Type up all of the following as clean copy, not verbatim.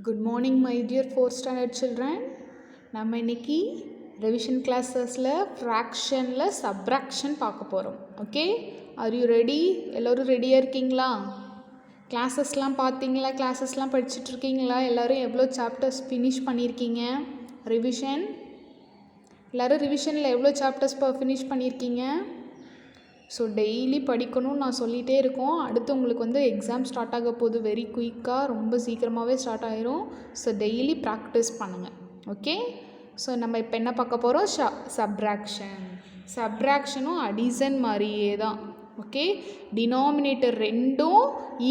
Good morning my dear 4th standard children. நம்ம இன்னைக்கு revision classes-ல fraction-ல subtraction பார்க்க போகிறோம். Okay, are you ready? எல்லோரும் ரெடியாக இருக்கீங்களா? கிளாஸஸ்லாம் பார்த்தீங்களா? கிளாஸஸ்லாம் படிச்சுட்டு இருக்கீங்களா? எல்லோரும் எவ்வளோ சாப்டர்ஸ் ஃபினிஷ் பண்ணியிருக்கீங்க? ரிவிஷன் எல்லோரும் ரிவிஷனில் எவ்வளோ சாப்டர்ஸ் ஃபினிஷ் பண்ணியிருக்கீங்க? ஸோ டெய்லி படிக்கணும்னு நான் சொல்லிகிட்டே இருக்கோம். அடுத்து உங்களுக்கு எக்ஸாம் ஸ்டார்ட் ஆக போகுது வெரி குயிக்காக, ரொம்ப சீக்கிரமாகவே ஸ்டார்ட் ஆயிரும். ஸோ டெய்லி ப்ராக்டிஸ் பண்ணுங்கள். ஓகே, ஸோ நம்ம இப்போ என்ன பார்க்க போகிறோம்? சப்ராக்ஷனும் அடிஷன் மாதிரியே தான். ஓகே, டினாமினேட்டர் ரெண்டும்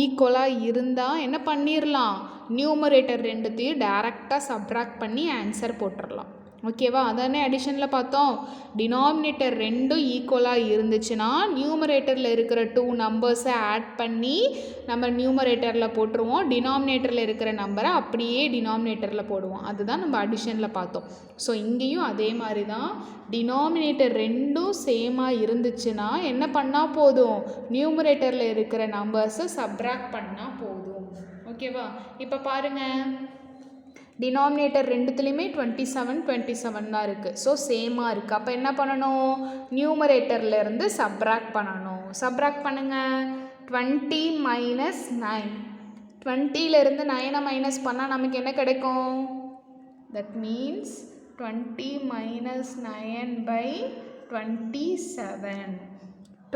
ஈக்குவலாக இருந்தால் என்ன பண்ணிடலாம்? நியூமரேட்டர் ரெண்டுத்தையும் டைரெக்டாக சப்ராக்ட் பண்ணி ஆன்சர் போட்டுடலாம். ஓகேவா? அதானே அடிஷனில் பார்த்தோம். டினாமினேட்டர் ரெண்டும் ஈக்குவலாக இருந்துச்சுன்னா நியூமரேட்டரில் இருக்கிற 2 நம்பர்ஸை ஆட் பண்ணி நம்ம நியூமரேட்டரில் போட்டுருவோம். டினாமினேட்டரில் இருக்கிற நம்பரை அப்படியே டினாமினேட்டரில் போடுவோம். அதுதான் நம்ம அடிஷனில் பார்த்தோம். ஸோ இங்கேயும் அதே மாதிரி தான். டினாமினேட்டர் ரெண்டும் சேமாக இருந்துச்சுன்னா என்ன பண்ணால் போதும்? நியூமரேட்டரில் இருக்கிற நம்பர்ஸை சப்ராக்ட் பண்ணால் போதும். ஓகேவா? இப்போ பாருங்கள், டினாமினேட்டர் ரெண்டுத்துலேயுமே 27 தான் இருக்குது. ஸோ சேமாக இருக்குது. அப்போ என்ன பண்ணணும்? நியூமரேட்டர்லேருந்து சப்ராக்ட் பண்ணணும். சப்ராக்ட் பண்ணுங்கள். 20 மைனஸ் 9. 20லேருந்து 9 மைனஸ் பண்ணால் நமக்கு என்ன கிடைக்கும்? That means 20 minus 9/27.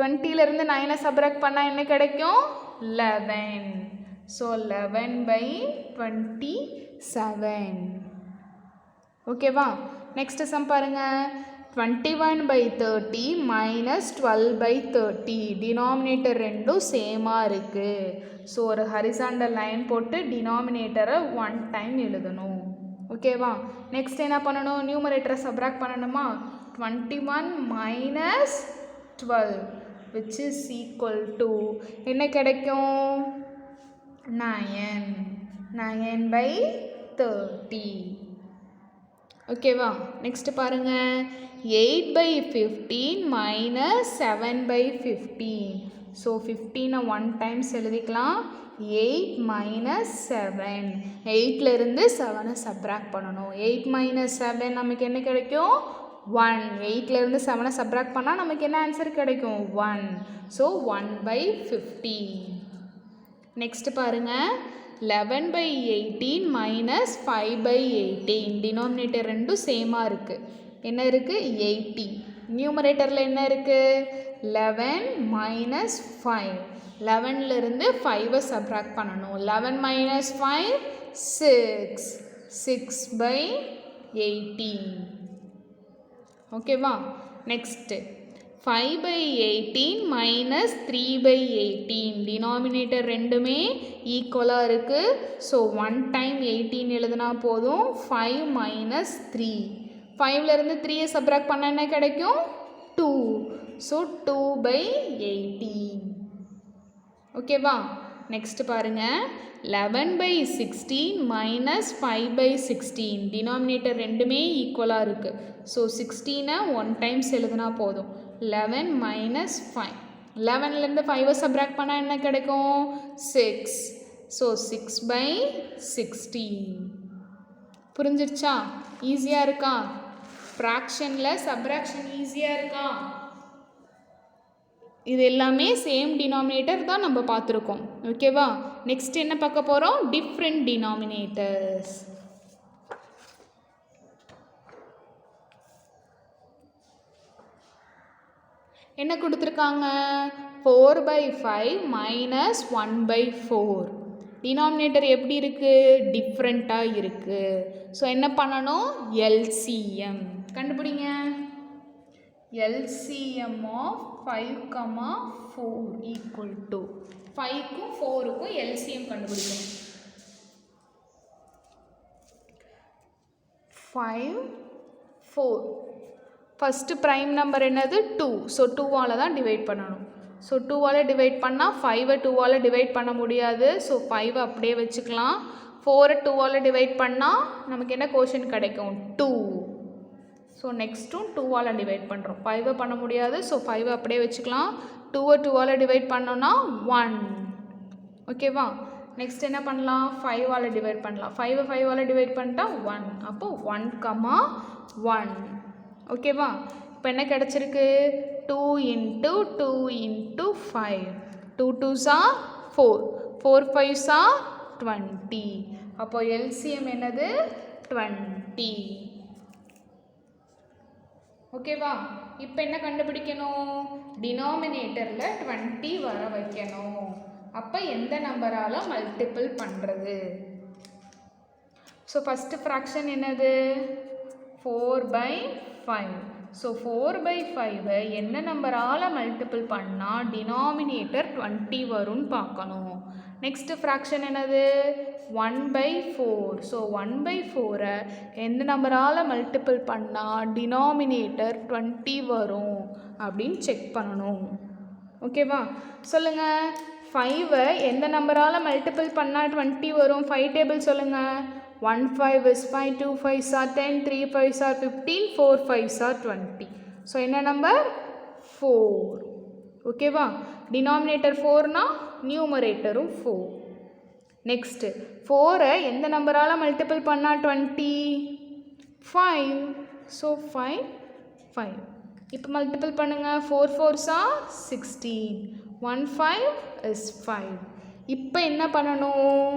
20லேருந்து 9 சப்ராக்ட் பண்ணால் என்ன கிடைக்கும்? 11. ஸோ 11/27. ஓகேவா? நெக்ஸ்ட் சம் பாருங்க. 21/30 மைனஸ் 12/30. டினாமினேட்டர் ரெண்டும் சேமாக இருக்குது. ஸோ ஒரு ஹரிசாண்டல் லைன் போட்டு டினாமினேட்டரை 1 டைம் எழுதணும். ஓகேவா? நெக்ஸ்ட் என்ன பண்ணணும்? நியூமரேட்டரை சப்ராக்ட் பண்ணணுமா? 21 minus 12 which is equal to என்ன கிடைக்கும்? 9/30. ஓகேவா? நெக்ஸ்ட் பாருங்க. 8/15 மைனஸ் 7/15. ஸோ 15 1 டைம்ஸ் எழுதிக்கலாம். 8 மைனஸ் 7. 8லேருந்து 7 சப்ராக்ட் பண்ணணும். 8 மைனஸ் 7 நமக்கு என்ன கிடைக்கும்? 1. 8லேருந்து 7 சப்ராக்ட் பண்ணால் நமக்கு என்ன ஆன்சர் கிடைக்கும்? 1. ஸோ 1/15. நெக்ஸ்ட் பாருங்க. 11/18 மைனஸ் 5/18. டினாமினேட்டர் ரெண்டும் சேமாக இருக்குது. என்ன இருக்குது? 80. நியூமரேட்டரில் என்ன இருக்குது? 11 மைனஸ் 5. 11லேருந்து 5 சப்ராக்ட் பண்ணணும். 11 மைனஸ் 5 6. 6/18. ஓகேவா? Next 5/18 minus 3/18. டினாமினேட்டர் ரெண்டுமே ஈக்குவலாக இருக்குது. ஸோ 1 டைம் 18 எழுதுனா போதும். 5 மைனஸ் 3. 5லேருந்து 3 சப்ராக்ட் பண்ணால் என்ன கிடைக்கும்? 2. ஸோ 2/18. ஓகேவா? நெக்ஸ்ட் பாருங்கள். 11/16 மைனஸ் 5/16. டினாமினேட்டர் ரெண்டுமே ஈக்குவலாக இருக்குது. ஸோ 16 1 டைம்ஸ் எழுதுனா போதும். 11 மைனஸ் 5. 11லேருந்து 5 சப்ராக்ட் பண்ணால் என்ன கிடைக்கும்? 6. ஸோ 6/16. புரிஞ்சிருச்சா? ஈஸியாக இருக்கா? ஃப்ராக்ஷனில் சப்ராக்ஷன் ஈஸியாக இருக்கா? இது எல்லாமே சேம் டினாமினேட்டர் தான் நம்ம பார்த்துருக்கோம். ஓகேவா? நெக்ஸ்ட் என்ன பார்க்க போகிறோம்? Different denominators. என்ன கொடுத்துருக்காங்க? 4/5 மைனஸ் 1/4. டினாமினேட்டர் எப்படி இருக்குது? டிஃப்ரெண்ட்டாக இருக்குது. ஸோ என்ன பண்ணணும்? LCM கண்டுபிடிங்க. LCM ஆஃப் 5,4 ஈக்குவல் டு 5க்கும் 4க்கும் LCM கண்டுபிடிக்கணும். 5 4. ஃபஸ்ட்டு ப்ரைம் நம்பர் என்னது? 2. ஸோ 2ஆல் தான் டிவைட் பண்ணணும். ஸோ 2ஆல் டிவைட் பண்ணால் 5ஐ 2ஆல் டிவைட் பண்ண முடியாது. ஸோ 5ஐ அப்படியே வச்சுக்கலாம். 4ஐ 2ஆல் டிவைட் பண்ணால் நமக்கு என்ன கோஷன் கிடைக்கும்? 2. ஸோ நெக்ஸ்ட்டும் 2ஆல் டிவைட் பண்ணுறோம். 5ஐ பண்ண முடியாது. ஸோ 5ஐ அப்படியே வச்சுக்கலாம். 2ஐ 2ஆல் டிவைட் பண்ணோன்னா 1. ஓகேவா? நெக்ஸ்ட் என்ன பண்ணலாம் 5ஆல் டிவைட் பண்ணலாம் 5ஆல் டிவைட் பண்ணிட்டா 1 அப்போ 1,1 ஓகேவா இப்போ என்ன கிடச்சிருக்கு 2 × 2 × 5 2 2s are 4 4 5s are 20 அப்போ LCM என்னது 20 ஓகேவா இப்போ என்ன கண்டுபிடிக்கணும் டினாமினேட்டரில் 20 வர வைக்கணும் அப்போ எந்த நம்பரால் மல்டிபிள் பண்ணுறது ஸோ ஃபஸ்ட்டு ஃப்ராக்ஷன் என்னது 4/5 ஸோ 4/5 என்ன நம்பரால் மல்டிபிள் பண்ணால் டினாமினேட்டர் 20 வரும்னு பார்க்கணும் நெக்ஸ்ட்டு ஃப்ராக்ஷன் என்னது 1/4 ஸோ 1/4 எந்த நம்பரால் மல்டிபிள் பண்ணால் டினாமினேட்டர் 20 வரும் அப்படின்னு செக் பண்ணணும் ஓகேவா சொல்லுங்கள் 5 எந்த நம்பரால் மல்டிபிள் பண்ணால் 20 வரும் 5 டேபிள் சொல்லுங்கள் 1 5 is 5 2 5s are 10 3 5s are 15 4 5s are 20 so என்ன நம்பர் 4 ஓகேவா டினாமினேட்டர் 4னா நியூமரேட்டரும் 4 நெக்ஸ்ட்டு 4 எந்த நம்பரால் மல்டிபிள் பண்ணால் 20 5 ஸோ 5 இப்போ மல்டிபிள் பண்ணுங்கள் 4 4s are 16 1 5 is 5 இப்போ என்ன பண்ணணும்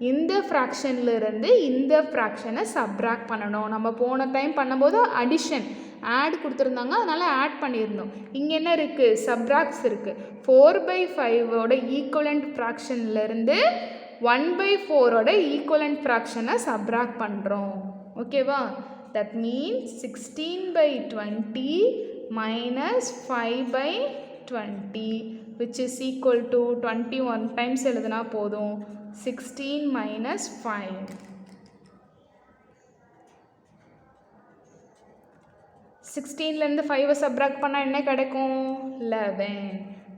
இந்த ஃப்ராக்ஷன்லேருந்து இந்த ஃப்ராக்ஷனை சப்ராக்ட் பண்ணணும் நம்ம போன டைம் பண்ணும்போது அடிஷன் ஆட் கொடுத்துருந்தாங்க அதனால் ஆட் பண்ணியிருந்தோம் இங்கே என்ன இருக்குது சப்ராக்ட்ஸ் இருக்குது 4/5ஓட ஈக்குவலண்ட் ஃப்ராக்ஷன்லேருந்து 1/4ஓட ஈக்குவலண்ட் ஃப்ராக்ஷனை சப்ராக்ட் பண்ணுறோம் ஓகேவா that means 16/20 minus 5/20 which is equal to 21 times எழுதுனா போதும் 16 minus 5 16லேருந்து 5 சப்ராக்ட் பண்ணால் என்ன கிடைக்கும் 11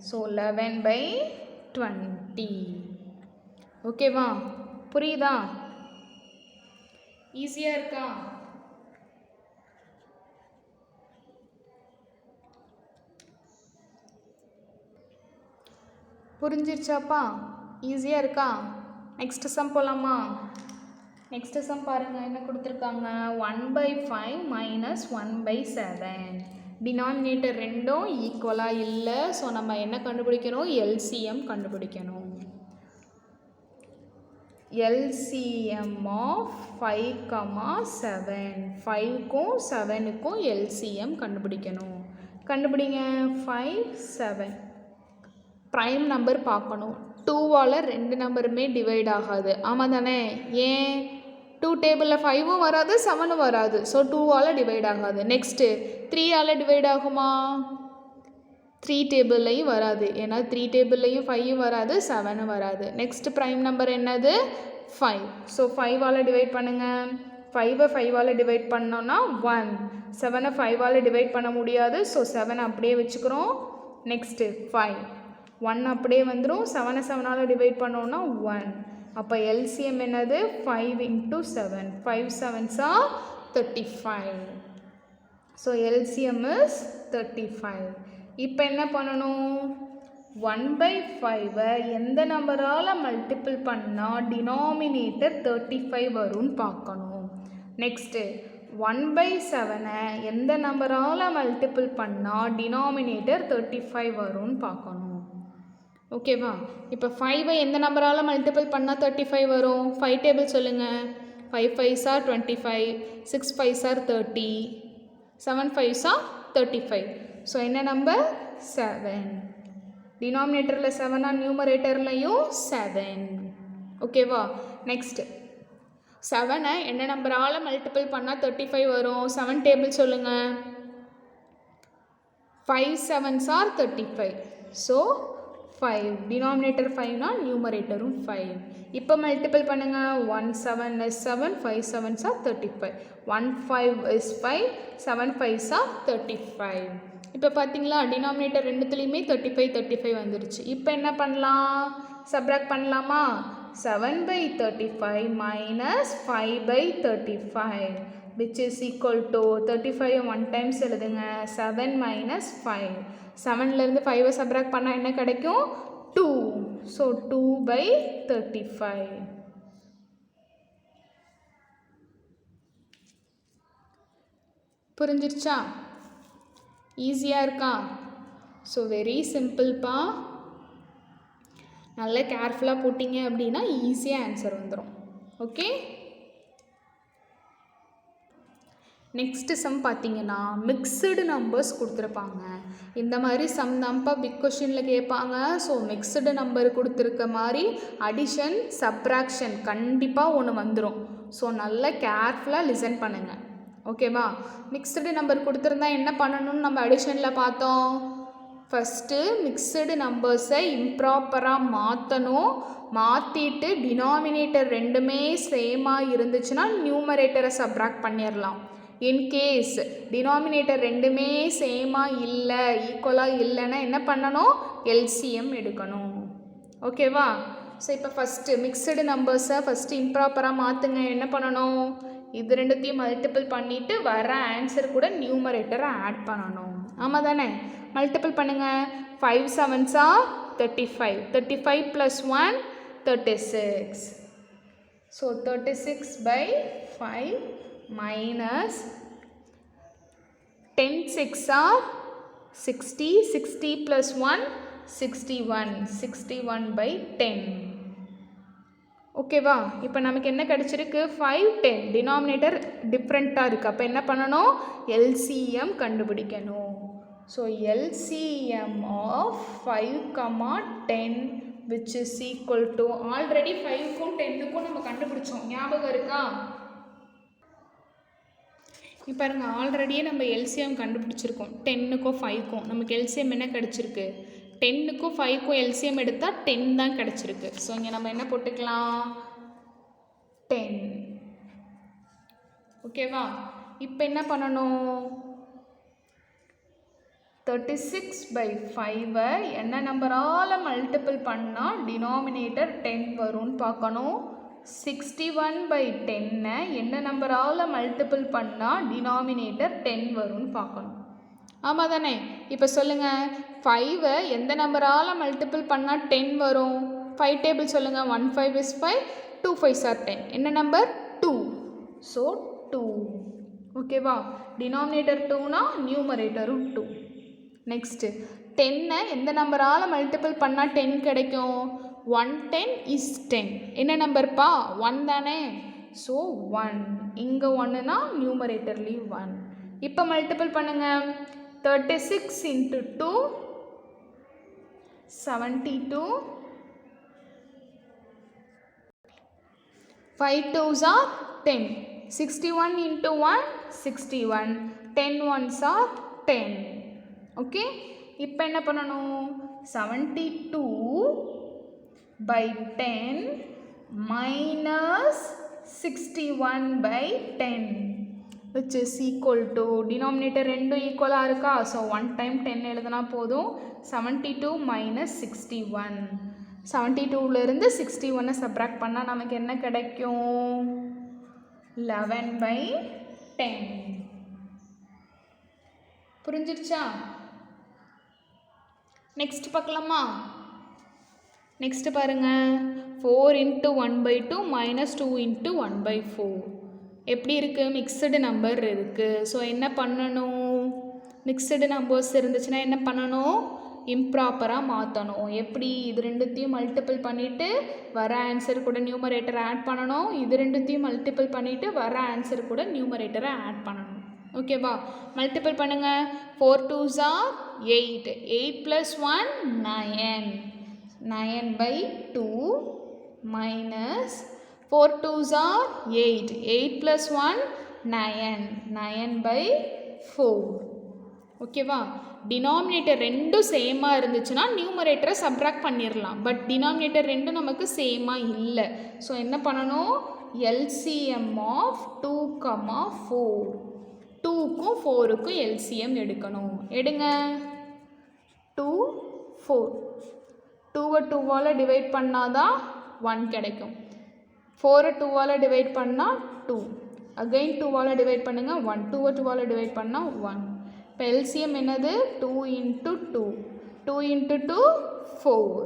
ஸோ 11/20 ஓகேவா புரியுதா ஈஸியாக இருக்கா புரிஞ்சிருச்சாப்பா ஈஸியாக இருக்கா நெக்ஸ்ட் சம் போகலாமா நெக்ஸ்ட் சம் பாருங்கள் என்ன கொடுத்துருக்காங்க 1/5 minus 1/7 டினாமினேட்டர் ரெண்டும் ஈக்குவலாக இல்லை ஸோ நம்ம என்ன கண்டுபிடிக்கணும் எல்சிஎம் கண்டுபிடிக்கணும் LCM of 5,7 5க்கும் 7க்கும் LCM கண்டுபிடிக்கணும் கண்டுபிடிங்க 5 7 ப்ரைம் நம்பர் பார்க்கணும் 2ஆல் ரெண்டு நம்பருமே டிவைட் ஆகாது ஆமாம் தானே ஏன் 2 டேபிளில் 5ம் வராது 7ம் வராது ஸோ 2ஆல் டிவைட் ஆகாது நெக்ஸ்ட்டு 3ஆல் டிவைட் ஆகுமா 3 டேபிள்லையும் வராது ஏன்னா 3 டேபிள்லையும் 5 வராது 7 வராது நெக்ஸ்ட் ப்ரைம் நம்பர் என்னது 5 ஸோ 5ஆல் டிவைட் பண்ணுங்கள் 5ஐ 5ஆல் டிவைட் பண்ணோன்னா 1 7ஐ 5ஆல் டிவைட் பண்ண முடியாது ஸோ 7 அப்படியே வச்சுக்கிறோம் நெக்ஸ்ட்டு 5 1 அப்படியே வந்துடும் 7ஐ 7ஆல் டிவைட் பண்ணோன்னா 1 அப்போ LCM என்னது 5 × 7 5 7s are 35 so LCM is 35 இப்போ என்ன பண்ணணும் 1/5 எந்த நம்பரால் மல்டிபிள் பண்ணால் டினாமினேட்டர் 35 வரும்னு பார்க்கணும் நெக்ஸ்ட்டு 1/7 எந்த நம்பரால் மல்டிபிள் பண்ணால் டினாமினேட்டர் 35 வரும்னு பார்க்கணும் ஓகேவா இப்போ 5ஐ எந்த நம்பரால் மல்டிபிள் பண்ணால் 35 வரும் 5 டேபிள் சொல்லுங்கள் 5 5s are 25 6 5s are 30 7 5s are 35 so என்ன நம்பர் 7 டினாமினேட்டரில் 7 நியூமரேட்டர்லையும் 7 ஓகேவா நெக்ஸ்ட் 7ஐ என்ன நம்பரால் மல்டிபிள் பண்ணால் 35 வரும் 7 டேபிள் சொல்லுங்கள் 5 7s are 35 ஸோ 5 டினாமினேட்டர் 5னா நியூமரேட்டரும் 5 இப்போ மல்டிபிள் பண்ணுங்கள் 1 7 is 7 5 7s are 35 1 5 is 5 7 5s are 35 இப்போ பார்த்தீங்களா டினாமினேட்டர் ரெண்டுத்துலேயுமே 35 வந்துருச்சு இப்போ என்ன பண்ணலாம் சப்ராக்ட் பண்ணலாமா 7/35 minus 5/35 which is equal to 35 1 times எழுதுங்க 7 minus 5 7லேருந்து 5ஐ சப்ராக்ட் பண்ணால் என்ன கிடைக்கும் 2. So 2 by 35. புரிஞ்சிருச்சா? ஈஸியாக இருக்கா? ஸோ வெரி சிம்பிள்ப்பா. நல்லா கேர்ஃபுல்லாக போட்டிங்க அப்படின்னா ஈஸியாக ஆன்சர் வந்துடும். ஓகே, நெக்ஸ்ட்டு சம் பார்த்தீங்கன்னா மிக்சடு நம்பர்ஸ் கொடுத்துருப்பாங்க. இந்த மாதிரி சம் தான்ப்பா பிக் கொஷினில் கேட்பாங்க. ஸோ மிக்சடு நம்பர் கொடுத்துருக்க மாதிரி அடிஷன் சப்ராக்ஷன் கண்டிப்பாக ஒன்று வந்துடும். ஸோ நல்லா கேர்ஃபுல்லாக லிசன் பண்ணுங்கள். ஓகேவா? மிக்சடு நம்பர் கொடுத்துருந்தா என்ன பண்ணணும்னு நம்ம அடிஷனில் பார்த்தோம். ஃபஸ்ட்டு மிக்சடு நம்பர்ஸை இம்ப்ராப்பராக மாற்றணும். மாற்றிட்டு டினாமினேட்டர் ரெண்டுமே சேமாக இருந்துச்சுன்னா நியூமரேட்டரை சப்ராக்ட் பண்ணிடலாம். இன்கேஸ் டினாமினேட்டர் ரெண்டுமே சேமாக இல்லை, ஈக்குவலாக இல்லைன்னா என்ன பண்ணணும்? எல்சிஎம் எடுக்கணும். ஓகேவா? ஸோ இப்போ ஃபஸ்ட்டு மிக்சடு நம்பர்ஸை ஃபஸ்ட்டு இம்ப்ராப்பராக மாற்றுங்க. என்ன பண்ணணும்? இது ரெண்டுத்தையும் மல்டிபிள் பண்ணிவிட்டு வர ஆன்சர் கூட நியூமரேட்டரை ஆட் பண்ணணும். ஆமாம் தானே? மல்டிபிள் பண்ணுங்கள். 5 7s are 35. 35 plus 1 36. So 36 by 5 minus 10 6 are 60. 60 plus 1 61. 61 by 10. ஓகேவா? இப்போ நமக்கு என்ன கிடச்சிருக்கு? 5 10. டினாமினேட்டர் டிஃப்ரெண்ட்டாக இருக்குது. அப்போ என்ன பண்ணணும்? எல்சிஎம் கண்டுபிடிக்கணும். So LCM of 5, 10 which is equal to already 5க்கும் 10க்கும் நம்ம கண்டுபிடிச்சோம். ஞாபகம் இருக்கா? இப்போ பாருங்க, ஆல்ரெடியே நம்ம எல்சிஎம் கண்டுபிடிச்சிருக்கோம். 10க்கும் 5க்கும் நமக்கு எல்சிஎம் என்ன கிடச்சிருக்கு? 10க்கும் 5க்கும் எல்சிஎம் எடுத்தால் 10 தான் கிடச்சிருக்கு. ஸோ இங்கே நம்ம என்ன போட்டுக்கலாம்? 10. ஓகேவா? இப்போ என்ன பண்ணணும்? 36 by 5 என்ன நம்பரால் மல்டிபிள் பண்ணால் டினாமினேட்டர் 10 வரும்னு பார்க்கணும். 61 by 10 என்ன நம்பரால் மல்டிபிள் பண்ணால் டினாமினேட்டர் 10 வரும்னு பார்க்கணும். ஆமாம் தானே? இப்போ சொல்லுங்கள், 5 எந்த நம்பரால் மல்டிபிள் பண்ணால் 10 வரும்? 5 டேபிள் சொல்லுங்கள். 1 5 is 5, 2 5s are 10. என்ன நம்பர்? 2. ஸோ 2. ஓகேவா? டினாமினேட்டர் 2னா நியூமரேட்டரும் 2. நெக்ஸ்ட்டு 10 எந்த நம்பரால் மல்டிபிள் பண்ணால் 10 கிடைக்கும்? 1 10 is 10. என்ன நம்பர்ப்பா? 1 தானே? ஸோ 1. இங்கே 1னா நியூமரேட்டர்லேயும் 1. இப்போ மல்டிபிள் பண்ணுங்கள். 36 into 2 72. 5 2s are 10. 61 into 1 61. 10 1s are 10. Okay, இப்போ என்ன பண்ணணும்? 72 by 10 minus 61 by 10 which is equal to denominator ரெண்டும் ஈக்குவலாக இருக்கா? ஸோ 1 time 10 எழுதுனா போதும். 72 minus 61. 72லேருந்து 61 சப்ராக்ட் பண்ணால் நமக்கு என்ன கிடைக்கும்? 11 by 10. புரிஞ்சிருச்சா? நெக்ஸ்ட் பார்க்கலாமா? நெக்ஸ்ட் பாருங்கள். 4 into 1 by 2 minus 2 into 1 by 4. எப்படி இருக்குது? மிக்சடு நம்பர் இருக்குது. ஸோ என்ன பண்ணணும்? மிக்சடு நம்பர்ஸ் இருந்துச்சுன்னா என்ன பண்ணணும்? இம்ப்ராப்பராக மாற்றணும். எப்படி? இது ரெண்டுத்தையும் மல்டிபிள் பண்ணிவிட்டு வர ஆன்சர் கூட நியூமரேட்டரை ஆட் பண்ணணும். இது ரெண்டுத்தையும் மல்டிபிள் பண்ணிவிட்டு வர ஆன்சர் கூட நியூமரேட்டரை ஆட் பண்ணணும். ஓகேவா? மல்டிபிள் பண்ணுங்கள். 4 2s are 8. 8 plus 1 9. 9 by 2 minus 4 2s are 8. 8 plus 1 9. 9 by 4. ஓகேவா? டினாமினேட்டர் ரெண்டும் சேமாக இருந்துச்சுன்னா நியூமரேட்டரை சப்ராக்ட் பண்ணிடலாம். பட் டினாமினேட்டர் ரெண்டும் நமக்கு சேமாக இல்லை. ஸோ என்ன பண்ணணும்? LCM of 2, 4. 2க்கும் 4க்கும் எல்சிஎம் எடுக்கணும். எடுங்க. 2 4. 2வை 2வால் டிவைட் பண்ணால் தான் 1 கிடைக்கும். 4ை 2வால் டிவைட் பண்ணால் 2. அகைன் 2வால் டிவைட் பண்ணுங்கள். 1. 2வை 2வால் டிவைட் பண்ணால் 1. இப்போ எல்சிஎம் என்னது? 2 into 2. 2 into 2 4.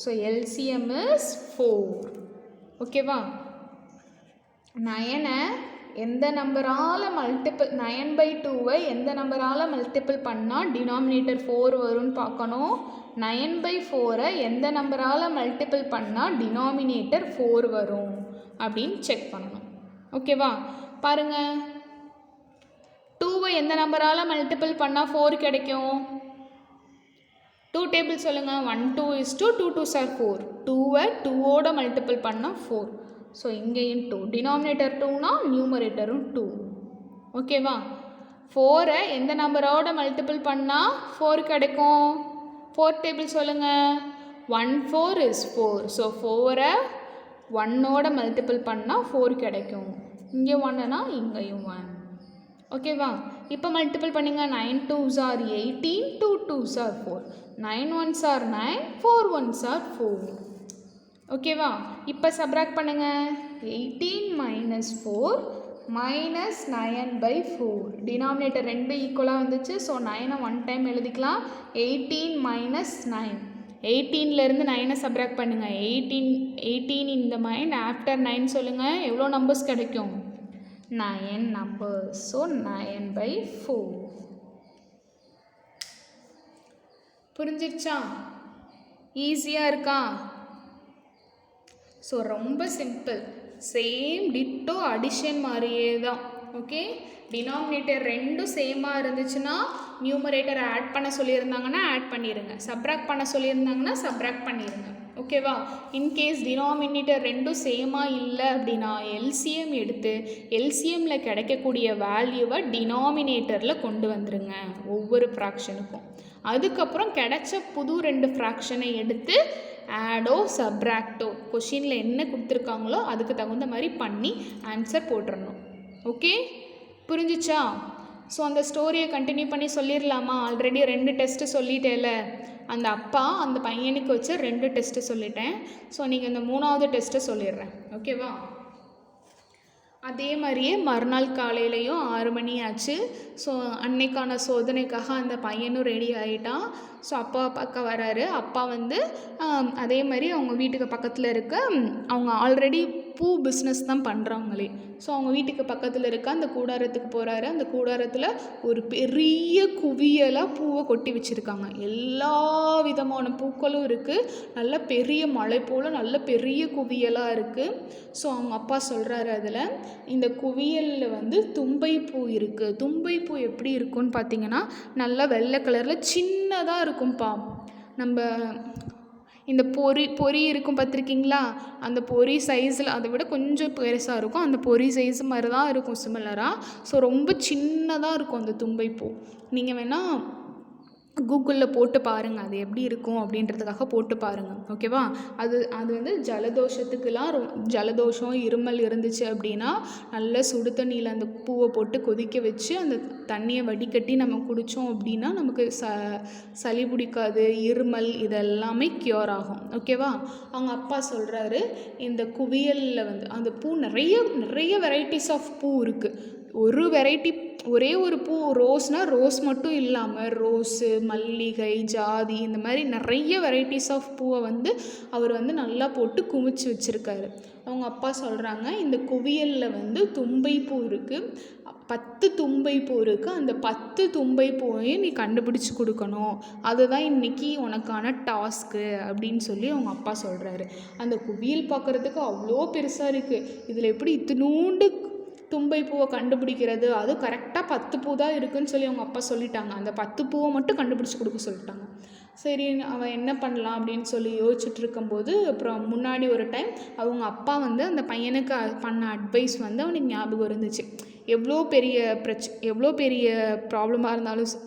So LCM is 4. ஓகேவா? 9 எந்த நம்பரால் 9/2 எந்த நம்பரால் மல்டிபிள் பண்ணால் டினாமினேட்டர் 4 வரும்னு பார்க்கணும். 9/4 எந்த நம்பரால் மல்டிபிள் பண்ணால் டினாமினேட்டர் 4 வரும் அப்படின்னு செக் பண்ணணும். ஓகேவா? பாருங்கள், 2 எந்த நம்பரால் மல்டிபிள் பண்ணால் 4 கிடைக்கும்? 2 டேபிள் சொல்லுங்கள். 1 2 is 2, 2 2s are 4. 2 2ஓட மல்டிபிள் பண்ணால் 4. ஸோ இங்கேயும் 2. டினாமினேட்டர் 2னா நியூமரேட்டரும் 2. ஓகேவா? 4 எந்த நம்பரோட மல்டிபிள் பண்ணால் 4 கிடைக்கும்? 4 டேபிள் சொல்லுங்கள். 1 4 is 4. ஸோ 4 1ஓட மல்டிபிள் பண்ணால் 4 கிடைக்கும். இங்கே 1னா இங்கேயும் 1. ஓகேவா? இப்போ மல்டிபிள் பண்ணுங்க. 9 2s are 18, 2 2s are 4. 9 1s are 9, 4 1s are 4. ஓகேவா? இப்போ சப்ராக்ட் பண்ணுங்க. 18 minus 4 minus 9/4. டினாமினேட்டர் 2 ஈக்குவலாக வந்துச்சு. ஸோ 9 1 டைம் எழுதிக்கலாம். 18 minus 9. 18லேருந்து 9 சப்ராக்ட் பண்ணுங்கள். 18 in the mind. ஆஃப்டர் 9 சொல்லுங்கள். எவ்வளோ நம்பர்ஸ் கிடைக்கும்? 9 numbers. So 9/4. புரிஞ்சிருச்சா? ஈஸியாக இருக்கா? ஸோ ரொம்ப சிம்பிள். சேம் டிட்டோ அடிஷன் மாதிரியே தான். ஓகே, டினாமினேட்டர் 2 சேமாக இருந்துச்சுன்னா நியூமரேட்டரை ஆட் பண்ண சொல்லியிருந்தாங்கன்னா ஆட் பண்ணிடுங்க. சப்ராக்ட் பண்ண சொல்லியிருந்தாங்கன்னா சப்ராக்ட் பண்ணிடுங்க. ஓகேவா? இன்கேஸ் டினாமினேட்டர் 2 சேமாக இல்லை அப்படின்னா எல்சிஎம் எடுத்து எல்சிஎம்மில் கிடைக்கக்கூடிய வேல்யூவை டினாமினேட்டரில் கொண்டு வந்துடுங்க ஒவ்வொரு ஃப்ராக்ஷனுக்கும். அதுக்கப்புறம் கிடைச்ச புது 2 ஃப்ராக்ஷனை எடுத்து ஆடோ சப்ராக்டோ கொஷினில் என்ன கொடுத்துருக்காங்களோ அதுக்கு தகுந்த மாதிரி பண்ணி ஆன்சர் போட்டுடணும். ஓகே, புரிஞ்சிச்சா? ஸோ அந்த ஸ்டோரியை கண்டினியூ பண்ணி சொல்லிடலாமா? ஆல்ரெடி 2 டெஸ்ட்டு சொல்லிட்டேல. அந்த அப்பா அந்த பையனுக்கு வச்சு 2 டெஸ்ட்டு சொல்லிட்டேன். ஸோ நீங்கள் இந்த 3வது டெஸ்ட்டை சொல்லிடுறேன். ஓகேவா? அதே மாதிரியே மறுநாள் காலையிலையும் 6 மணி ஆச்சு. ஸோ அன்னைக்கான சோதனைக்காக அந்த பையனும் ரெடி ஆகிட்டான். ஸோ அப்பா பார்க்க வராரு. அப்பா வந்து அதே மாதிரி அவங்க வீட்டுக்கு பக்கத்தில் இருக்க அவங்க ஆல்ரெடி பூ பிஸ்னஸ் தான் பண்ணுறாங்களே. ஸோ அவங்க வீட்டுக்கு பக்கத்தில் இருக்க அந்த கூடாரத்துக்கு போகிறாரு. அந்த கூடாரத்தில் ஒரு பெரிய குவியலாக பூவை கொட்டி வச்சுருக்காங்க. எல்லா விதமான பூக்களும் இருக்குது. நல்ல பெரிய மலை போல் நல்ல பெரிய குவியலாக இருக்குது. ஸோ அவங்க அப்பா சொல்கிறாரு, அதில் இந்த குவியலில் வந்து தும்பைப்பூ இருக்குது. தும்பைப்பூ எப்படி இருக்குன்னு பார்த்தீங்கன்னா நல்லா வெள்ளை கலரில் சின்னதாக இருக்கும்பா. நம்ம இந்த பொரி இருக்கும் பார்த்துருக்கீங்களா? அந்த பொரி சைஸில் அதை விட கொஞ்சம் பெருசாக இருக்கும். அந்த பொரி சைஸ் மாதிரி தான் இருக்கும் சிமிலராக. ஸோ ரொம்ப சின்னதாக இருக்கும் அந்த தும்பைப்பூ. நீங்கள் வேணால் கூகுளில் போட்டு பாருங்கள் அது எப்படி இருக்கும் அப்படின்றதுக்காக போட்டு பாருங்கள். ஓகேவா? அது வந்து ஜலதோஷத்துக்கெலாம் ஜலதோஷம் இருமல் இருந்துச்சு அப்படின்னா நல்ல சுடு தண்ணியில் அந்த பூவை போட்டு கொதிக்க வச்சு அந்த தண்ணியை வடிகட்டி நம்ம குடித்தோம் அப்படின்னா நமக்கு சளி பிடிக்காது, இருமல் இதெல்லாமே க்யூர் ஆகும். ஓகேவா? அவங்க அப்பா சொல்கிறாரு, இந்த குவியலில் வந்து அந்த பூ நிறைய வெரைட்டிஸ் ஆஃப் பூ இருக்குது. ஒரு வெரைட்டி ஒரே ஒரு பூ ரோஸ்னால் ரோஸ் மட்டும் இல்லாமல் ரோஸு, மல்லிகை, ஜாதி இந்த மாதிரி நிறைய வெரைட்டிஸ் ஆஃப் பூவை வந்து அவர் வந்து நல்லா போட்டு குமிச்சு வச்சுருக்காரு. அவங்க அப்பா சொல்கிறாங்க, இந்த குவியலில் வந்து தும்பைப்பூ இருக்குது, 10 தும்பைப்பூ இருக்குது. அந்த 10 தும்பைப்பூவையும் நீ கண்டுபிடிச்சி கொடுக்கணும். அதுதான் இன்றைக்கி உனக்கான டாஸ்க்கு அப்படின்னு சொல்லி அவங்க அப்பா சொல்கிறாரு. அந்த குவியல் பார்க்குறதுக்கு அவ்வளோ பெருசாக இருக்குது. இதில் எப்படி இத்தினூண்டு தும்பைப்பூவை கண்டுபிடிக்கிறது? அது கரெக்டாக 10 பூ தான் இருக்குதுன்னு சொல்லி அவங்க அப்பா சொல்லிட்டாங்க. அந்த 10 பூவை மட்டும் கண்டுபிடிச்சி கொடுக்க சொல்லிட்டாங்க. சரி, அவன் என்ன பண்ணலாம் அப்படின்னு சொல்லி யோசிச்சுட்டு இருக்கும்போது அப்புறம் முன்னாடி ஒரு டைம் அவங்க அப்பா வந்து அந்த பையனுக்கு பண்ண அட்வைஸ் வந்து அவனுக்கு ஞாபகம் இருந்துச்சு. எவ்வளோ பெரிய ப்ராப்ளமாக இருந்தாலும்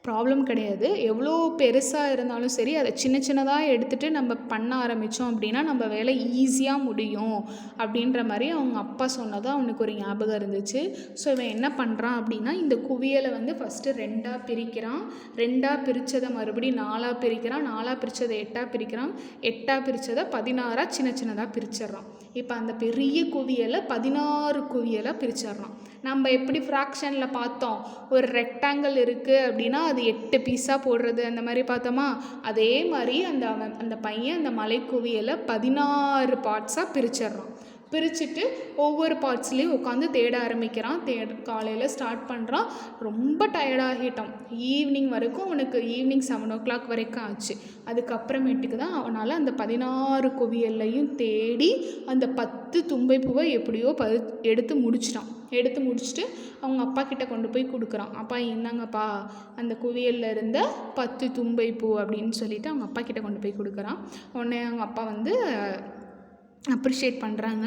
ப்ராப்ளம் கிடையாது, எவ்வளோ பெருசாக இருந்தாலும் சரி அதை சின்னதாக எடுத்துகிட்டு நம்ம பண்ண ஆரம்பித்தோம் அப்படின்னா நம்ம வேலை ஈஸியாக முடியும் அப்படின்ற மாதிரி அவங்க அப்பா சொன்னதாக அவனுக்கு ஒரு ஞாபகம் இருந்துச்சு. ஸோ இவன் என்ன பண்ணுறான் அப்படின்னா இந்த குவியலை வந்து ஃபஸ்ட்டு 2ஆக பிரிக்கிறான். 2ஆக பிரித்ததை மறுபடியும் 4ஆக பிரிக்கிறான். 4ஆக பிரித்ததை 8ஆக பிரிக்கிறான். 8ஆக பிரித்ததை 16ஆக சின்னதாக பிரிச்சிட்றான். இப்போ அந்த பெரிய குவியலை 16 குவியலாக பிரிச்சிடலாம். நம்ம எப்படி ஃப்ராக்ஷனில் பார்த்தோம், ஒரு ரெக்டாங்கிள் இருக்குது அப்படின்னா அது 8 பீஸாக போடுறது அந்த மாதிரி பார்த்தோமா, அதே மாதிரி அந்த பையன் அந்த மலைக்குவியலை 16 பார்ட்ஸாக பிரிச்சிடுறான். பிரிச்சுட்டு ஒவ்வொரு பார்ட்ஸ்லேயும் உட்காந்து தேட ஆரம்பிக்கிறான். காலையில் ஸ்டார்ட் பண்ணுறான். ரொம்ப டயர்டாகிட்டான். ஈவினிங் வரைக்கும் அவனுக்கு ஈவினிங் 7 o'clock வரைக்கும் ஆச்சு. அதுக்கப்புறமேட்டுக்கு தான் அவனால் அந்த 16 குவியல்லையும் தேடி அந்த 10 தும்பைப்பூவை எப்படியோ எடுத்து முடிச்சிட்டான். எடுத்து முடிச்சுட்டு அவங்க அப்பா கிட்ட கொண்டு போய் கொடுக்குறான். அப்பா என்னங்கப்பா அந்த குவியலில் இருந்த 10 தும்பைப்பூ அப்படின்னு சொல்லிட்டு அவங்க அப்பா கிட்ட கொண்டு போய் கொடுக்குறான். உடனே அவங்க அப்பா வந்து அப்ரிஷியேட் பண்ணுறாங்க.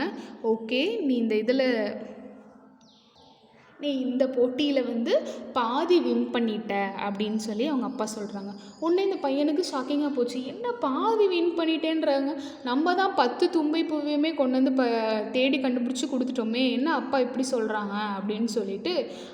ஓகே, நீ இந்த போட்டியில் வந்து பாதி வின் பண்ணிட்ட அப்படின்னு சொல்லி அவங்க அப்பா சொல்கிறாங்க. உடனே இந்த பையனுக்கு ஷாக்கிங்காக போச்சு. என்ன பாதி வின் பண்ணிட்டேன்றாங்க, நம்ம தான் 10 தும்பைப்பூவையுமே கொண்டு வந்து தேடி கண்டுபிடிச்சி கொடுத்துட்டோமே, என்ன அப்பா இப்படி சொல்கிறாங்க அப்படின்னு சொல்லிட்டு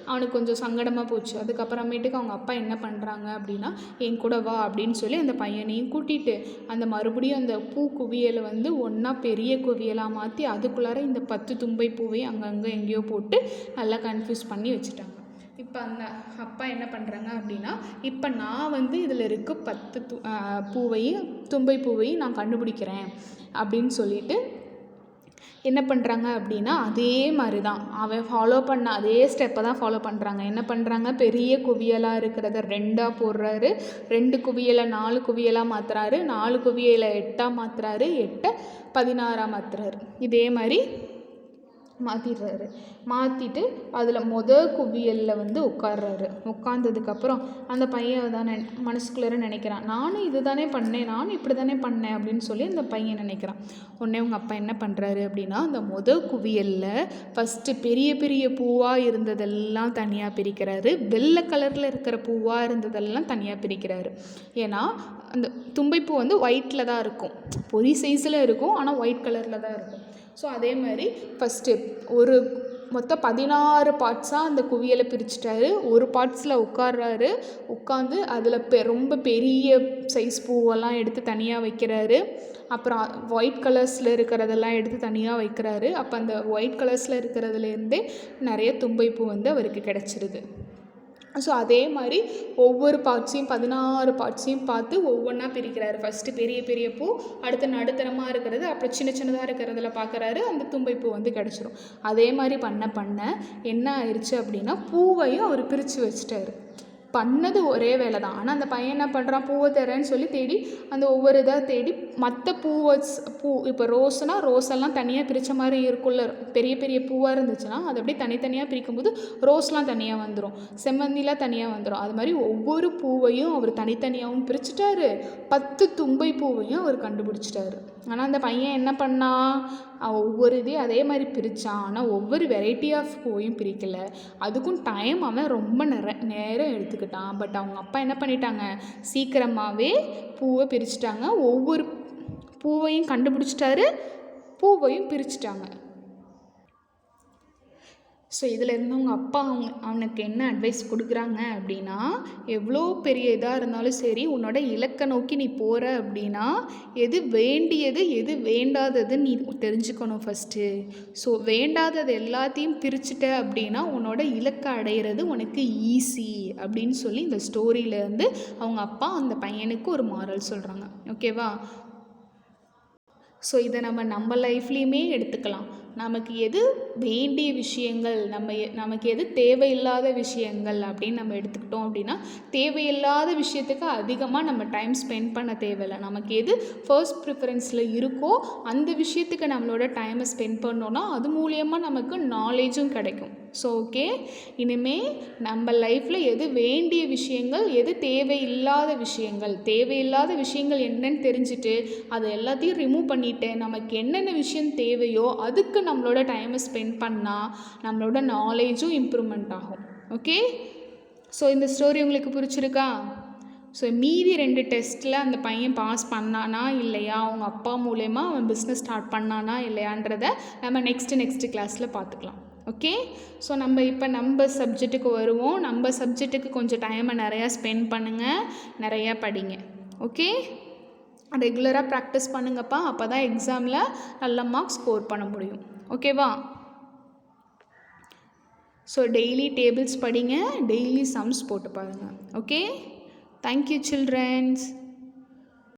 அவனுக்கு கொஞ்சம் சங்கடமாக போச்சு. அதுக்கப்புறமேட்டுக்கு அவங்க அப்பா என்ன பண்ணுறாங்க அப்படின்னா, என் கூட வா அப்படின்னு சொல்லி அந்த பையனையும் கூட்டிகிட்டு அந்த மறுபடியும் அந்த பூ குவியலை வந்து ஒன்றா பெரிய குவியலாக மாற்றி அதுக்குள்ளார இந்த 10 தும்பைப்பூவையும் அங்கங்கே எங்கேயோ போட்டு நல்லா கன்ஃபியூஸ் பண்ணி வச்சுட்டாங்க. இப்போ அந்த அப்பா என்ன பண்ணுறாங்க அப்படின்னா, இப்போ நான் வந்து இதில் இருக்க 10 தும்பைப்பூவையும் நான் கண்டுபிடிக்கிறேன் அப்படின்னு சொல்லிட்டு என்ன பண்ணுறாங்க அப்படின்னா, அதே மாதிரி தான் அவன் ஃபாலோ பண்ண அதே ஸ்டெப்பை தான் ஃபாலோ பண்ணுறாங்க. என்ன பண்ணுறாங்க, பெரிய குவியலாக இருக்கிறத 2ஆக போடுறாரு, 2 குவியலை 4 குவியலாக மாற்றுறாரு, 4 குவியலை 8ஆக மாற்றுறாரு, 8 16ஆக மாற்றுறாரு. இதே மாதிரி மாற்றிடுறாரு. மாற்றிட்டு அதில் குவியலில் வந்து உட்கார்றாரு. உட்காந்ததுக்கப்புறம் அந்த பையன் தான் மனசுக்குள்ளே நினைக்கிறான், நானும் இது தானே பண்ணேன், நானும் இப்படி தானே பண்ணேன் அப்படின்னு சொல்லி அந்த பையன் நினைக்கிறான். உடனே உங்கள் அப்பா என்ன பண்ணுறாரு அப்படின்னா, அந்த குவியலில் ஃபஸ்ட்டு பெரிய பெரிய பூவாக இருந்ததெல்லாம் தனியாக பிரிக்கிறாரு, வெள்ளை கலரில் இருக்கிற பூவாக இருந்ததெல்லாம் தனியாக பிரிக்கிறாரு. ஏன்னா அந்த தும்பைப்பூ வந்து ஒயிட்டில் தான் இருக்கும், பொரி சைஸில் இருக்கும், ஆனால் ஒயிட் கலரில் தான் இருக்கும். ஸோ அதே மாதிரி ஃபஸ்ட்டு மொத்தம் 16 பார்ட்ஸாக அந்த குவியலை பிரிச்சுட்டாரு. ஒரு பார்ட்ஸில் உட்கார்றாரு. உட்காந்து அதில் ரொம்ப பெரிய சைஸ் பூவெல்லாம் எடுத்து தனியாக வைக்கிறாரு. அப்புறம் ஒயிட் கலர்ஸில் இருக்கிறதெல்லாம் எடுத்து தனியாக வைக்கிறாரு. அப்போ அந்த ஒயிட் கலர்ஸில் இருக்கிறதுலேருந்தே நிறைய தும்பைப்பூ வந்து அவருக்கு கிடச்சிருது. ஸோ அதே மாதிரி ஒவ்வொரு பார்ட்ஸையும் 16 பார்ட்ஸையும் பார்த்து ஒவ்வொன்றா பிரிக்கிறாரு. ஃபஸ்ட்டு பெரிய பெரிய பூ, அடுத்து நடுத்தரமாக இருக்கிறது, அப்புறம் சின்ன சின்னதாக இருக்கிறதுல பார்க்குறாரு, அந்த தும்பைப்பூ வந்து கிடச்சிரும். அதே மாதிரி பண்ண என்ன ஆயிடுச்சு அப்படின்னா, பூவையும் அவர் பிரித்து வச்சிட்டாரு. பண்ணது ஒரே வேலை தான். ஆனால் அந்த பையன் என்ன பண்ணுறான், பூவை தரேன்னு சொல்லி தேடி அந்த ஒவ்வொரு இதாக தேடி மற்ற பூ இப்போ ரோஸெல்லாம் தனியாக பிரித்த மாதிரி இருக்குள்ள, பெரிய பெரிய பூவாக இருந்துச்சுன்னா அது அப்படியே தனித்தனியாக பிரிக்கும்போது ரோஸ்லாம் தனியாக வந்துடும், செம்மந்திலாம் தனியாக வந்துடும். அது மாதிரி ஒவ்வொரு பூவையும் அவர் தனித்தனியாகவும் பிரிச்சுட்டாரு, 10 தும்பை பூவையும் அவர் கண்டுபிடிச்சிட்டாரு. ஆனால் அந்த பையன் என்ன பண்ணான், ஒவ்வொரு இதையும் அதே மாதிரி பிரித்தான். ஆனால் ஒவ்வொரு வெரைட்டி ஆஃப் பூவையும் பிரிக்கலை. அதுக்கும் டைம் அவன் ரொம்ப நேரம் எடுத்துக்கிட்டான். பட் அவங்க அப்பா என்ன பண்ணிட்டாங்க, சீக்கிரமாகவே பூவை பிரிச்சுட்டாங்க. ஒவ்வொரு பூவையும் கண்டுபிடிச்சிட்டாரு, பூவையும் பிரிச்சுட்டாங்க. ஸோ இதில் இருந்து அவங்க அப்பா அவனுக்கு என்ன அட்வைஸ் கொடுக்குறாங்க அப்படின்னா, எவ்வளோ பெரிய இதாக இருந்தாலும் சரி, உன்னோட இலக்கை நோக்கி நீ போகிற அப்படின்னா எது வேண்டியது எது வேண்டாததுன்னு நீ தெரிஞ்சுக்கணும் ஃபஸ்ட்டு. ஸோ வேண்டாதது எல்லாத்தையும் பிரிச்சுட்ட அப்படின்னா உன்னோட இலக்கை அடையிறது உனக்கு ஈஸி அப்படின்னு சொல்லி இந்த ஸ்டோரியிலேருந்து அவங்க அப்பா அந்த பையனுக்கு ஒரு மாரல் சொல்கிறாங்க. ஓகேவா? ஸோ இதை நம்ம லைஃப்லேயுமே எடுத்துக்கலாம். நமக்கு எது வேண்டிய விஷயங்கள், நமக்கு எது தேவையில்லாத விஷயங்கள் அப்படின்னு நம்ம எடுத்துக்கிட்டோம் அப்படின்னா, தேவையில்லாத விஷயத்துக்கு அதிகமாக நம்ம டைம் ஸ்பெண்ட் பண்ண தேவையில்லை. நமக்கு எது ஃபர்ஸ்ட் ப்ரிஃபரன்ஸில் இருக்கோ அந்த விஷயத்துக்கு நம்மளோட டைமை ஸ்பெண்ட் பண்ணோன்னா அது மூலியமாக நமக்கு நாலேஜும் கிடைக்கும். ஸோ ஓகே, இனிமேல் நம்ம லைஃப்பில் எது வேண்டிய விஷயங்கள், எது தேவையில்லாத விஷயங்கள் என்னன்னு தெரிஞ்சுட்டு அதை எல்லாத்தையும் ரிமூவ் பண்ணிவிட்டு நமக்கு என்னென்ன விஷயம் தேவையோ அதுக்கு நம்மளோட டைமை ஸ்பெண்ட் பண்ணால் நம்மளோட நாலேஜும் இம்ப்ரூவ்மெண்ட் ஆகும். ஓகே, ஸோ இந்த ஸ்டோரி உங்களுக்கு பிடிச்சிருக்கா? ஸோ மீதி 2 டெஸ்ட்டில் அந்த பையன் பாஸ் பண்ணானா இல்லையா, அவங்க அப்பா மூலயமா அவன் பிஸ்னஸ் ஸ்டார்ட் பண்ணானா இல்லையான்றதை நம்ம நெக்ஸ்ட்டு கிளாஸில் பார்த்துக்கலாம். ஓகே, ஸோ நம்ம சப்ஜெக்ட்டுக்கு வருவோம். நம்ம சப்ஜெக்ட்டுக்கு கொஞ்சம் டைமை நிறையா ஸ்பெண்ட் பண்ணுங்கள், நிறையா படிங்க. ஓகே, ரெகுலராக ப்ராக்டிஸ் பண்ணுங்கப்பா. அப்போ தான் எக்ஸாமில் நல்ல மார்க்ஸ் ஸ்கோர் பண்ண முடியும். ஓகேவா? ஸோ டெய்லி டேபிள்ஸ் படிங்க, டெய்லி சம்ஸ் போட்டு பாருங்கள். Okay, thank you children's.